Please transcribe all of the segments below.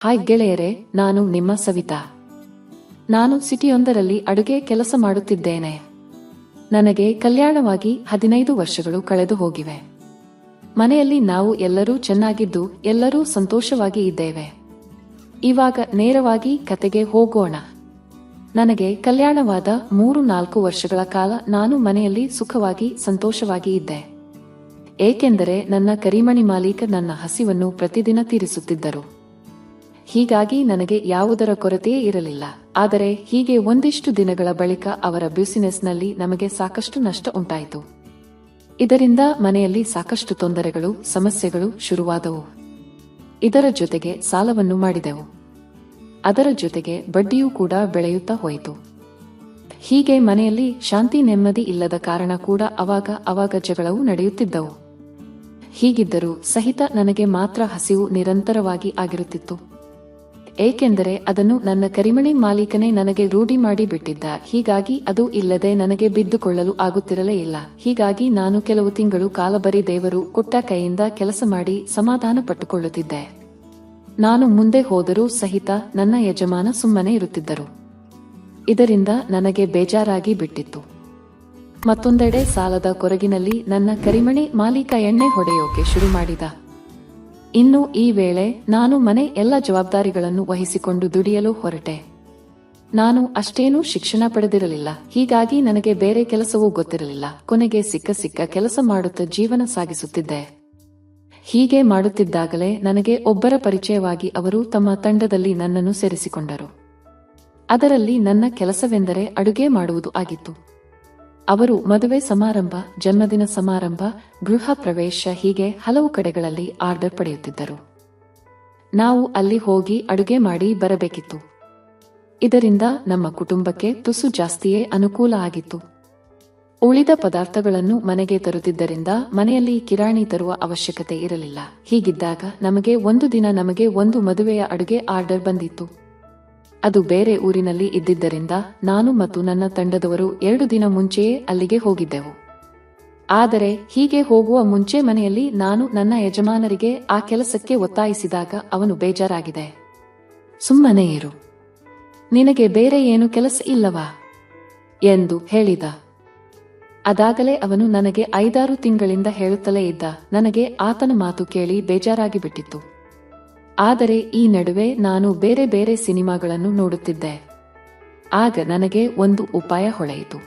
Hi ಗೆಳೆಯರೆ, ನಾನು ನಿಮ್ಮ ಸವಿತಾ. ನಾನು ಸಿಟಿಯೊಂದರಲ್ಲಿ ಅಡುಗೆ ಕೆಲಸ ಮಾಡುತ್ತಿದ್ದೇನೆ. ನನಗೆ ಕಲ್ಯಾಣವಾಗಿ 15 ವರ್ಷಗಳು ಕಳೆದು ಹೋಗಿವೆ. ಮನೆಯಲ್ಲಿ ನಾವು ಎಲ್ಲರೂ ಚೆನ್ನಾಗಿದ್ದು ಎಲ್ಲರೂ ಸಂತೋಷವಾಗಿ ಇದ್ದೇವೆ. ಇವಾಗ ನೇರವಾಗಿ ಕತೆಗೆ ಹೋಗೋಣ. ನನಗೆ ಕಲ್ಯಾಣವಾದ 3-4 ವರ್ಷಗಳ ಕಾಲ ನಾನು ಮನೆಯಲ್ಲಿ ಸುಖವಾಗಿ ಸಂತೋಷವಾಗಿ ಇದ್ದೆ. ಏಕೆಂದರೆ ನನ್ನ ಕರಿಮಣಿ ಮಾಲೀಕ ನನ್ನ ಹಸಿವನ್ನು ಪ್ರತಿದಿನ ತೀರಿಸುತ್ತಿದ್ದರು. ಹೀಗಾಗಿ ನನಗೆ ಯಾವುದರ ಕೊರತೆಯೇ ಇರಲಿಲ್ಲ. ಆದರೆ ಹೀಗೆ ಒಂದಿಷ್ಟು ದಿನಗಳ ಬಳಿಕ ಅವರ ಬಿಸಿನೆಸ್ನಲ್ಲಿ ನಮಗೆ ಸಾಕಷ್ಟು ನಷ್ಟ ಉಂಟಾಯಿತು. ಇದರಿಂದ ಮನೆಯಲ್ಲಿ ಸಾಕಷ್ಟು ತೊಂದರೆಗಳು, ಸಮಸ್ಯೆಗಳು ಶುರುವಾದವು. ಇದರ ಜೊತೆಗೆ ಸಾಲವನ್ನು ಮಾಡಿದೆವು. ಅದರ ಜೊತೆಗೆ ಬಡ್ಡಿಯೂ ಕೂಡ ಬೆಳೆಯುತ್ತಾ ಹೋಯಿತು. ಹೀಗೆ ಮನೆಯಲ್ಲಿ ಶಾಂತಿ ನೆಮ್ಮದಿ ಇಲ್ಲದ ಕಾರಣ ಕೂಡ ಅವಾಗ ಜಗಳವು ನಡೆಯುತ್ತಿದ್ದವು. ಹೀಗಿದ್ದರೂ ಸಹಿತ ನನಗೆ ಮಾತ್ರ ಹಸಿವು ನಿರಂತರವಾಗಿ ಆಗಿರುತ್ತಿತ್ತು. ಏಕೆಂದರೆ ಅದನ್ನು ನನ್ನ ಕರಿಮಣಿ ಮಾಲೀಕನೇ ನನಗೆ ರೂಢಿ ಮಾಡಿ ಬಿಟ್ಟಿದ್ದ. ಹೀಗಾಗಿ ಅದು ಇಲ್ಲದೆ ನನಗೆ ಬಿದ್ದುಕೊಳ್ಳಲು ಆಗುತ್ತಿರಲೇ ಇಲ್ಲ. ಹೀಗಾಗಿ ನಾನು ಕೆಲವು ತಿಂಗಳು ಕಾಲ ಬರೀ ದೇವರು ಕೊಟ್ಟ ಕೈಯಿಂದ ಕೆಲಸ ಮಾಡಿ ಸಮಾಧಾನ ಪಟ್ಟುಕೊಳ್ಳುತ್ತಿದ್ದೆ. ನಾನು ಮುಂದೆ ಹೋದರೂ ಸಹಿತ ನನ್ನ ಯಜಮಾನ ಸುಮ್ಮನೆ ಇರುತ್ತಿದ್ದರು. ಇದರಿಂದ ನನಗೆ ಬೇಜಾರಾಗಿ ಬಿಟ್ಟಿತ್ತು. ಮತ್ತೊಂದೆಡೆ ಸಾಲದ ಕೊರಗಿನಲ್ಲಿ ನನ್ನ ಕರಿಮಣಿ ಮಾಲೀಕ ಎಣ್ಣೆ ಹೊಡೆಯೋಕೆ ಶುರು ಮಾಡಿದ. ಇನ್ನು ಈ ವೇಳೆ ನಾನು ಮನೆ ಎಲ್ಲ ಜವಾಬ್ದಾರಿಗಳನ್ನು ವಹಿಸಿಕೊಂಡು ದುಡಿಯಲು ಹೊರಟೆ. ನಾನು ಅಷ್ಟೇನೂ ಶಿಕ್ಷಣ ಪಡೆದಿರಲಿಲ್ಲ. ಹೀಗಾಗಿ ನನಗೆ ಬೇರೆ ಕೆಲಸವೂ ಗೊತ್ತಿರಲಿಲ್ಲ. ಕೊನೆಗೆ ಸಿಕ್ಕ ಕೆಲಸ ಮಾಡುತ್ತಾ ಜೀವನ ಸಾಗಿಸುತ್ತಿದ್ದೆ. ಹೀಗೆ ಮಾಡುತ್ತಿದ್ದಾಗಲೇ ನನಗೆ ಒಬ್ಬರ ಪರಿಚಯವಾಗಿ ಅವರು ತಮ್ಮ ತಂಡದಲ್ಲಿ ನನ್ನನ್ನು ಸೇರಿಸಿಕೊಂಡರು. ಅದರಲ್ಲಿ ನನ್ನ ಕೆಲಸವೆಂದರೆ ಅಡುಗೆ ಮಾಡುವುದು ಆಗಿತ್ತು. ಅವರು ಮದುವೆ ಸಮಾರಂಭ, ಜನ್ಮದಿನ ಸಮಾರಂಭ, ಗೃಹ ಪ್ರವೇಶ ಹೀಗೆ ಹಲವು ಕಡೆಗಳಲ್ಲಿ ಆರ್ಡರ್ ಪಡೆಯುತ್ತಿದ್ದರು. ನಾವು ಅಲ್ಲಿ ಹೋಗಿ ಅಡುಗೆ ಮಾಡಿ ಬರಬೇಕಿತ್ತು. ಇದರಿಂದ ನಮ್ಮ ಕುಟುಂಬಕ್ಕೆ ತುಸು ಜಾಸ್ತಿಯೇ ಅನುಕೂಲ ಆಗಿತ್ತು. ಉಳಿದ ಪದಾರ್ಥಗಳನ್ನು ಮನೆಗೆ ತರುತ್ತಿದ್ದರಿಂದ ಮನೆಯಲ್ಲಿ ಕಿರಾಣಿ ತರುವ ಅವಶ್ಯಕತೆ ಇರಲಿಲ್ಲ. ಹೀಗಿದ್ದಾಗ ನಮಗೆ ಒಂದು ಮದುವೆಯ ಅಡುಗೆ ಆರ್ಡರ್ ಬಂದಿತ್ತು. ಅದು ಬೇರೆ ಊರಿನಲ್ಲಿ ಇದ್ದಿದ್ದರಿಂದ ನಾನು ಮತ್ತು ನನ್ನ ತಂಡದವರು 2 ದಿನ ಮುಂಚೆಯೇ ಅಲ್ಲಿಗೆ ಹೋಗಿದ್ದೆವು. ಆದರೆ ಹೀಗೆ ಹೋಗುವ ಮುಂಚೆ ಮನೆಯಲ್ಲಿ ನಾನು ನನ್ನ ಯಜಮಾನರಿಗೆ ಆ ಕೆಲಸಕ್ಕೆ ಒತ್ತಾಯಿಸಿದಾಗ ಅವನು ಬೇಜಾರಾಗಿದೆ, ಸುಮ್ಮನೆ ಇರು, ನಿನಗೆ ಬೇರೆ ಏನು ಕೆಲಸ ಇಲ್ಲವಾ ಎಂದು ಹೇಳಿದ. ಅದಾಗಲೇ ಅವನು ನನಗೆ 5-6 ತಿಂಗಳಿಂದ ಹೇಳುತ್ತಲೇ ಇದ್ದ. ನನಗೆ ಆತನ ಮಾತು ಕೇಳಿ ಬೇಜಾರಾಗಿ ಬಿಟ್ಟಿತ್ತು. ಆದರೆ ಈ ನಡುವೆ ನಾನು ಬೇರೆ ಸಿನಿಮಾಗಳನ್ನು ನೋಡುತ್ತಿದ್ದೆ. ಆಗ ನನಗೆ ಒಂದು ಉಪಾಯ ಹೊಳೆಯಿತು.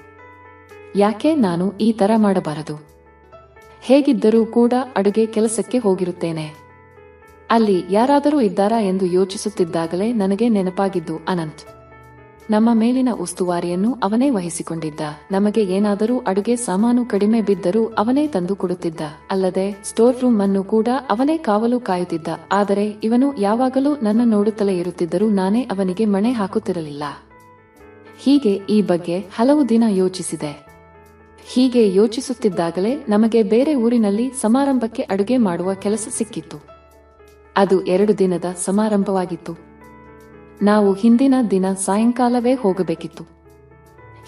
ಯಾಕೆ ನಾನು ಈ ತರ ಮಾಡಬಾರದು? ಹೇಗಿದ್ದರೂ ಕೂಡ ಅಡುಗೆ ಕೆಲಸಕ್ಕೆ ಹೋಗಿರುತ್ತೇನೆ. ಅಲ್ಲಿ ಯಾರಾದರೂ ಇದ್ದಾರಾ ಎಂದು ಯೋಚಿಸುತ್ತಿದ್ದಾಗಲೇ ನನಗೆ ನೆನಪಾಗಿದ್ದು ಅನಂತ್. ನಮ್ಮ ಮೇಲಿನ ಉಸ್ತುವಾರಿಯನ್ನು ಅವನೇ ವಹಿಸಿಕೊಂಡಿದ್ದ. ನಮಗೆ ಏನಾದರೂ ಅಡುಗೆ ಸಾಮಾನು ಕಡಿಮೆ ಬಿದ್ದರೂ ಅವನೇ ತಂದು ಕೊಡುತ್ತಿದ್ದ. ಅಲ್ಲದೆ ಸ್ಟೋರ್ ರೂಮ್ ಅನ್ನು ಕೂಡ ಅವನೇ ಕಾವಲು ಕಾಯುತ್ತಿದ್ದ. ಆದರೆ ಇವನು ಯಾವಾಗಲೂ ನನ್ನ ನೋಡುತ್ತಲೇ ಇರುತ್ತಿದ್ದರೂ ನಾನೇ ಅವನಿಗೆ ಮಣೆ ಹಾಕುತ್ತಿರಲಿಲ್ಲ. ಹೀಗೆ ಈ ಬಗ್ಗೆ ಹಲವು ದಿನ ಯೋಚಿಸಿದೆ. ಹೀಗೆ ಯೋಚಿಸುತ್ತಿದ್ದಾಗಲೇ ನಮಗೆ ಬೇರೆ ಊರಿನಲ್ಲಿ ಸಮಾರಂಭಕ್ಕೆ ಅಡುಗೆ ಮಾಡುವ ಕೆಲಸ ಸಿಕ್ಕಿತ್ತು. ಅದು 2 ದಿನದ ಸಮಾರಂಭವಾಗಿತ್ತು. ನಾವು ಹಿಂದಿನ ದಿನ ಸಾಯಂಕಾಲವೇ ಹೋಗಬೇಕಿತ್ತು.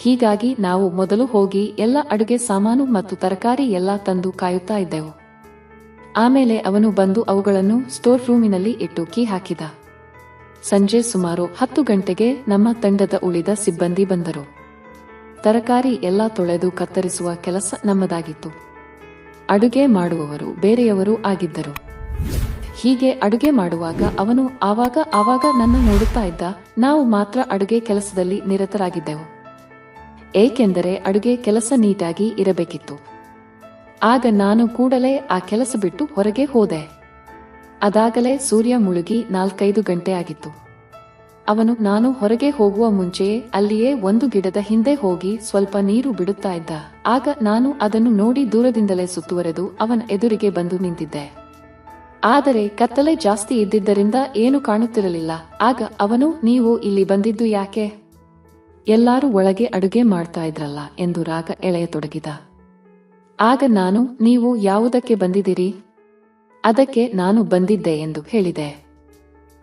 ಹೀಗಾಗಿ ನಾವು ಮೊದಲು ಹೋಗಿ ಎಲ್ಲ ಅಡುಗೆ ಸಾಮಾನು ಮತ್ತು ತರಕಾರಿ ಎಲ್ಲ ತಂದು ಕಾಯುತ್ತಾ ಇದ್ದೆವು. ಆಮೇಲೆ ಅವನು ಬಂದು ಅವುಗಳನ್ನು ಸ್ಟೋರ್ ರೂಮಿನಲ್ಲಿ ಇಟ್ಟು ಕೀ ಹಾಕಿದ. ಸಂಜೆ ಸುಮಾರು 10 ಗಂಟೆಗೆ ನಮ್ಮ ತಂಡದ ಉಳಿದ ಸಿಬ್ಬಂದಿ ಬಂದರು. ತರಕಾರಿ ಎಲ್ಲ ತೊಳೆದು ಕತ್ತರಿಸುವ ಕೆಲಸ ನಮ್ಮದಾಗಿತ್ತು. ಅಡುಗೆ ಮಾಡುವವರು ಬೇರೆಯವರು ಆಗಿದ್ದರು. ಹೀಗೆ ಅಡುಗೆ ಮಾಡುವಾಗ ಅವನು ಆವಾಗ ನನ್ನ ನೋಡುತ್ತಾ ಇದ್ದ. ನಾವು ಮಾತ್ರ ಅಡುಗೆ ಕೆಲಸದಲ್ಲಿ ನಿರತರಾಗಿದ್ದೆವು. ಏಕೆಂದರೆ ಅಡುಗೆ ಕೆಲಸ ನೀಟಾಗಿ ಇರಬೇಕಿತ್ತು. ಆಗ ನಾನು ಕೂಡಲೇ ಆ ಕೆಲಸ ಬಿಟ್ಟು ಹೊರಗೆ ಹೋದೆ. ಅದಾಗಲೇ ಸೂರ್ಯ ಮುಳುಗಿ 4-5 ಗಂಟೆ ಆಗಿತ್ತು. ನಾನು ಹೊರಗೆ ಹೋಗುವ ಮುಂಚೆಯೇ ಅಲ್ಲಿಯೇ ಒಂದು ಗಿಡದ ಹಿಂದೆ ಹೋಗಿ ಸ್ವಲ್ಪ ನೀರು ಬಿಡುತ್ತಾ ಇದ್ದ. ಆಗ ನಾನು ಅದನ್ನು ನೋಡಿ ದೂರದಿಂದಲೇ ಸುತ್ತುವರೆದು ಅವನ ಎದುರಿಗೆ ಬಂದು ನಿಂತಿದ್ದೆ. ಆದರೆ ಕತ್ತಲೆ ಜಾಸ್ತಿ ಇದ್ದಿದ್ದರಿಂದ ಏನು ಕಾಣುತ್ತಿರಲಿಲ್ಲ. ಆಗ ಅವನು, ನೀವು ಇಲ್ಲಿ ಬಂದಿದ್ದು ಯಾಕೆ? ಎಲ್ಲರೂ ಒಳಗೆ ಅಡುಗೆ ಮಾಡ್ತಾ ಇದ್ರಲ್ಲ ಎಂದು ರಾಗ ಎಳೆಯತೊಡಗಿದ. ಆಗ ನಾನು, ನೀವು ಯಾವುದಕ್ಕೆ ಬಂದಿದ್ದೀರಿ? ಅದಕ್ಕೆ ನಾನು ಬಂದಿದ್ದೆ ಎಂದು ಹೇಳಿದೆ.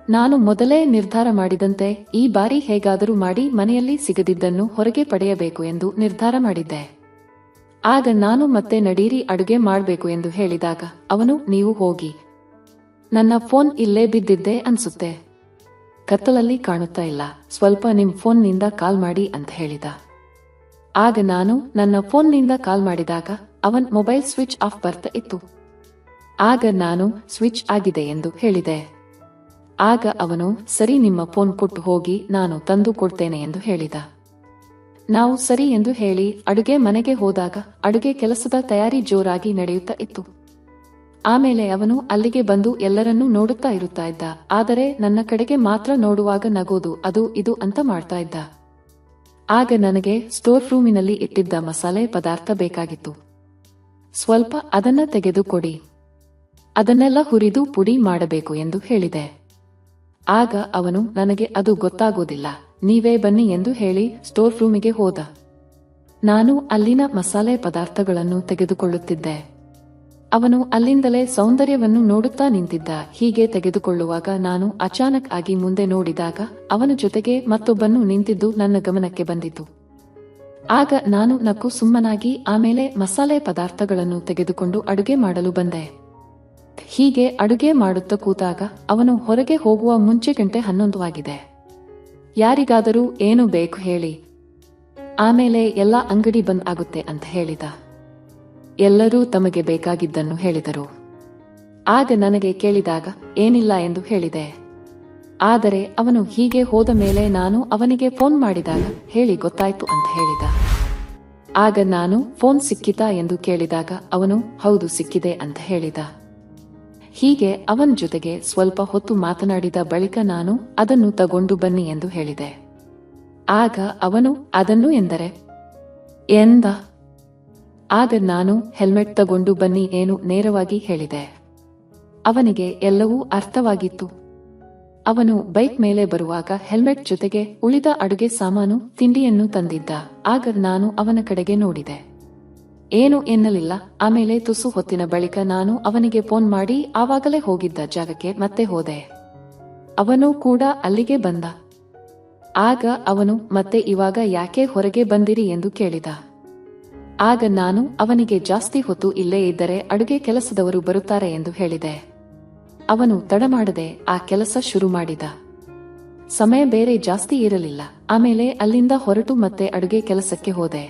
ನಾನು ಮೊದಲೇ ನಿರ್ಧಾರ ಮಾಡಿದಂತೆ ಈ ಬಾರಿ ಹೇಗಾದರೂ ಮಾಡಿ ಮನೆಯಲ್ಲಿ ಸಿಗದಿದ್ದನ್ನು ಹೊರಗೆ ಪಡೆಯಬೇಕು ಎಂದು ನಿರ್ಧಾರ ಮಾಡಿದ್ದೆ. ಆಗ ನಾನು ಮತ್ತೆ ನಡೀರಿ ಅಡುಗೆ ಮಾಡಬೇಕು ಎಂದು ಹೇಳಿದಾಗ ಅವನು, ನೀವು ಹೋಗಿ, ನನ್ನ ಫೋನ್ ಇಲ್ಲೇ ಬಿದ್ದಿದ್ದೆ ಅನ್ಸುತ್ತೆ, ಕತ್ತಲಲ್ಲಿ ಕಾಣುತ್ತಾ ಇಲ್ಲ, ಸ್ವಲ್ಪ ನಿಮ್ ಫೋನ್ನಿಂದ ಕಾಲ್ ಮಾಡಿ ಅಂತ ಹೇಳಿದ. ಆಗ ನಾನು ನನ್ನ ಫೋನ್ನಿಂದ ಕಾಲ್ ಮಾಡಿದಾಗ ಅವನ್ ಮೊಬೈಲ್ ಸ್ವಿಚ್ ಆಫ್ ಬರ್ತಾ ಇತ್ತು. ಆಗ ನಾನು ಸ್ವಿಚ್ ಆಗಿದೆ ಎಂದು ಹೇಳಿದೆ. ಆಗ ಅವನು ಸರಿ ನಿಮ್ಮ ಫೋನ್ ಕೊಟ್ಟು ಹೋಗಿ ನಾನು ತಂದು ಕೊಡ್ತೇನೆ ಎಂದು ಹೇಳಿದ. ನಾವು ಸರಿ ಎಂದು ಹೇಳಿ ಅಡುಗೆ ಮನೆಗೆ ಹೋದಾಗ ಅಡುಗೆ ಕೆಲಸದ ತಯಾರಿ ಜೋರಾಗಿ ನಡೆಯುತ್ತಾ ಇತ್ತು. ಆಮೇಲೆ ಅವನು ಅಲ್ಲಿಗೆ ಬಂದು ಎಲ್ಲರನ್ನೂ ನೋಡುತ್ತಾ ಇರುತ್ತಾ ಇದ್ದ. ಆದರೆ ನನ್ನ ಕಡೆಗೆ ಮಾತ್ರ ನೋಡುವಾಗ ನಗೋದು ಅದು ಇದು ಅಂತ ಮಾಡ್ತಾ ಇದ್ದ. ಆಗ ನನಗೆ ಸ್ಟೋರ್ ರೂಮಿನಲ್ಲಿ ಇಟ್ಟಿದ್ದ ಮಸಾಲೆ ಪದಾರ್ಥ ಬೇಕಾಗಿತ್ತು. ಸ್ವಲ್ಪ ಅದನ್ನ ತೆಗೆದು ಕೊಡಿ, ಅದನ್ನೆಲ್ಲ ಹುರಿದು ಪುಡಿ ಮಾಡಬೇಕು ಎಂದು ಹೇಳಿದೆ. ಆಗ ಅವನು ನನಗೆ ಅದು ಗೊತ್ತಾಗೋದಿಲ್ಲ, ನೀವೇ ಬನ್ನಿ ಎಂದು ಹೇಳಿ ಸ್ಟೋರ್ ರೂಮಿಗೆ ಹೋದ. ನಾನು ಅಲ್ಲಿನ ಮಸಾಲೆ ಪದಾರ್ಥಗಳನ್ನು ತೆಗೆದುಕೊಳ್ಳುತ್ತಿದ್ದೆ. ಅವನು ಅಲ್ಲಿಂದಲೇ ಸೌಂದರ್ಯವನ್ನು ನೋಡುತ್ತಾ ನಿಂತಿದ್ದ. ಹೀಗೆ ತೆಗೆದುಕೊಳ್ಳುವಾಗ ನಾನು ಅಚಾನಕ್ ಆಗಿ ಮುಂದೆ ನೋಡಿದಾಗ ಅವನ ಜೊತೆಗೆ ಮತ್ತೊಬ್ಬನು ನಿಂತಿದ್ದು ನನ್ನ ಗಮನಕ್ಕೆ ಬಂದಿತು. ಆಗ ನಾನು ನಕ್ಕು ಸುಮ್ಮನಾಗಿ ಆಮೇಲೆ ಮಸಾಲೆ ಪದಾರ್ಥಗಳನ್ನು ತೆಗೆದುಕೊಂಡು ಅಡುಗೆ ಮಾಡಲು ಬಂದೆ. ಹೀಗೆ ಅಡುಗೆ ಮಾಡುತ್ತಾ ಕೂತಾಗ ಅವನು ಹೊರಗೆ ಹೋಗುವ ಮುಂಚೆ 11 ಆಗಿದೆ. ಯಾರಿಗಾದರೂ ಏನು ಬೇಕು ಹೇಳಿ, ಆಮೇಲೆ ಎಲ್ಲ ಅಂಗಡಿ ಬಂದ್ ಆಗುತ್ತೆ ಅಂತ ಹೇಳಿದ. ಎಲ್ಲರೂ ತಮಗೆ ಬೇಕಾಗಿದ್ದನ್ನು ಹೇಳಿದರು. ಆಗ ನನಗೆ ಕೇಳಿದಾಗ ಏನಿಲ್ಲ ಎಂದು ಹೇಳಿದೆ. ಆದರೆ ಅವನು ಹೀಗೆ ಹೋದ ಮೇಲೆ ನಾನು ಅವನಿಗೆ ಫೋನ್ ಮಾಡಿದಾಗ ಹೇಳಿ ಗೊತ್ತಾಯ್ತು ಅಂತ ಹೇಳಿದ. ಆಗ ನಾನು ಫೋನ್ ಸಿಕ್ಕಿತಾ ಎಂದು ಕೇಳಿದಾಗ ಅವನು ಹೌದು ಸಿಕ್ಕಿದೆ ಅಂತ ಹೇಳಿದ. ಹೀಗೆ ಅವನ ಜೊತೆಗೆ ಸ್ವಲ್ಪ ಹೊತ್ತು ಮಾತನಾಡಿದ ಬಳಿಕ ನಾನು ಅದನ್ನು ತಗೊಂಡು ಬನ್ನಿ ಎಂದು ಹೇಳಿದೆ. ಆಗ ಅವನು ಅದನ್ನು ಎಂದರೆ ಎಂದ. ಆಗ ನಾನು ಹೆಲ್ಮೆಟ್ ತಗೊಂಡು ಬನ್ನಿ ಏನು ನೇರವಾಗಿ ಹೇಳಿದೆ. ಅವನಿಗೆ ಎಲ್ಲವೂ ಅರ್ಥವಾಗಿತ್ತು. ಅವನು ಬೈಕ್ ಮೇಲೆ ಬರುವಾಗ ಹೆಲ್ಮೆಟ್ ಜೊತೆಗೆ ಉಳಿದ ಅಡುಗೆ ಸಾಮಾನು ತಿಂಡಿಯನ್ನು ತಂದಿದ್ದ. ಆಗ ನಾನು ಅವನ ಕಡೆಗೆ ನೋಡಿದೆ. ಏನು ಎನ್ನಲಿಲ್ಲ. ಆಮೇಲೆ ತುಸು ಹೊತ್ತಿನ ಬಳಿಕ ನಾನು ಅವನಿಗೆ ಫೋನ್ ಮಾಡಿ ಆವಾಗಲೇ ಹೋಗಿದ್ದ ಜಾಗಕ್ಕೆ ಮತ್ತೆ ಹೋದೆ. ಅವನು ಕೂಡ ಅಲ್ಲಿಗೆ ಬಂದ. ಆಗ ಅವನು ಮತ್ತೆ ಇವಾಗ ಯಾಕೆ ಹೊರಗೆ ಬಂದಿರಿ ಎಂದು ಕೇಳಿದ. ಆಗ ನಾನು ಅವನಿಗೆ ಜಾಸ್ತಿ ಹೊತ್ತು ಇಲ್ಲೇ ಇದ್ದರೆ ಅಡುಗೆ ಕೆಲಸದವರು ಬರುತ್ತಾರೆ ಎಂದು ಹೇಳಿದೆ. ಅವನು ತಡ ಮಾಡದೆ ಆ ಕೆಲಸ ಶುರು ಮಾಡಿದ. ಸಮಯ ಬೇರೆ ಜಾಸ್ತಿ ಇರಲಿಲ್ಲ. ಆಮೇಲೆ ಅಲ್ಲಿಂದ ಹೊರಟು ಮತ್ತೆ ಅಡುಗೆ ಕೆಲಸಕ್ಕೆ ಹೋದೆ.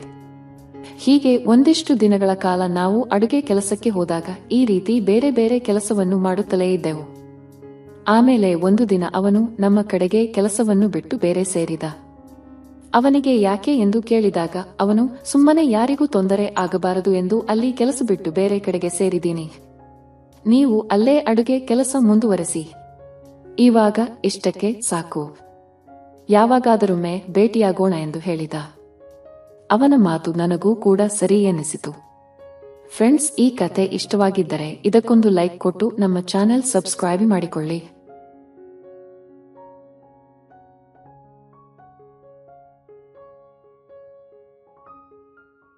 ಹೀಗೆ ಒಂದಿಷ್ಟು ದಿನಗಳ ಕಾಲ ನಾವು ಅಡುಗೆ ಕೆಲಸಕ್ಕೆ ಹೋದಾಗ ಈ ರೀತಿ ಬೇರೆ ಬೇರೆ ಕೆಲಸವನ್ನು ಮಾಡುತ್ತಲೇ ಇದ್ದೆವು. ಆಮೇಲೆ ಒಂದು ದಿನ ಅವನು ನಮ್ಮ ಕಡೆಗೆ ಕೆಲಸವನ್ನು ಬಿಟ್ಟು ಬೇರೆ ಸೇರಿದ. ಅವನಿಗೆ ಯಾಕೆ ಎಂದು ಕೇಳಿದಾಗ ಅವನು ಸುಮ್ಮನೆ ಯಾರಿಗೂ ತೊಂದರೆ ಆಗಬಾರದು ಎಂದು ಅಲ್ಲಿ ಕೆಲಸ ಬಿಟ್ಟು ಬೇರೆ ಕಡೆಗೆ ಸೇರಿದ್ದೀನಿ. ನೀವು ಅಲ್ಲೇ ಅಡುಗೆ ಕೆಲಸ ಮುಂದುವರೆಸಿ. ಇವಾಗ ಇಷ್ಟಕ್ಕೆ ಸಾಕು, ಯಾವಾಗಾದರೊಮ್ಮೆ ಭೇಟಿಯಾಗೋಣ ಎಂದು ಹೇಳಿದ. ಅವನ ಮಾತು ನನಗೂ ಕೂಡ ಸರಿ ಎನಿಸಿತು. ಫ್ರೆಂಡ್ಸ್, ಈ ಕತೆ ಇಷ್ಟವಾಗಿದ್ದರೆ ಇದಕ್ಕೊಂದು ಲೈಕ್ ಕೊಟ್ಟು ನಮ್ಮ ಚಾನೆಲ್ ಸಬ್ಸ್ಕ್ರೈಬ್ ಮಾಡಿಕೊಳ್ಳಿ.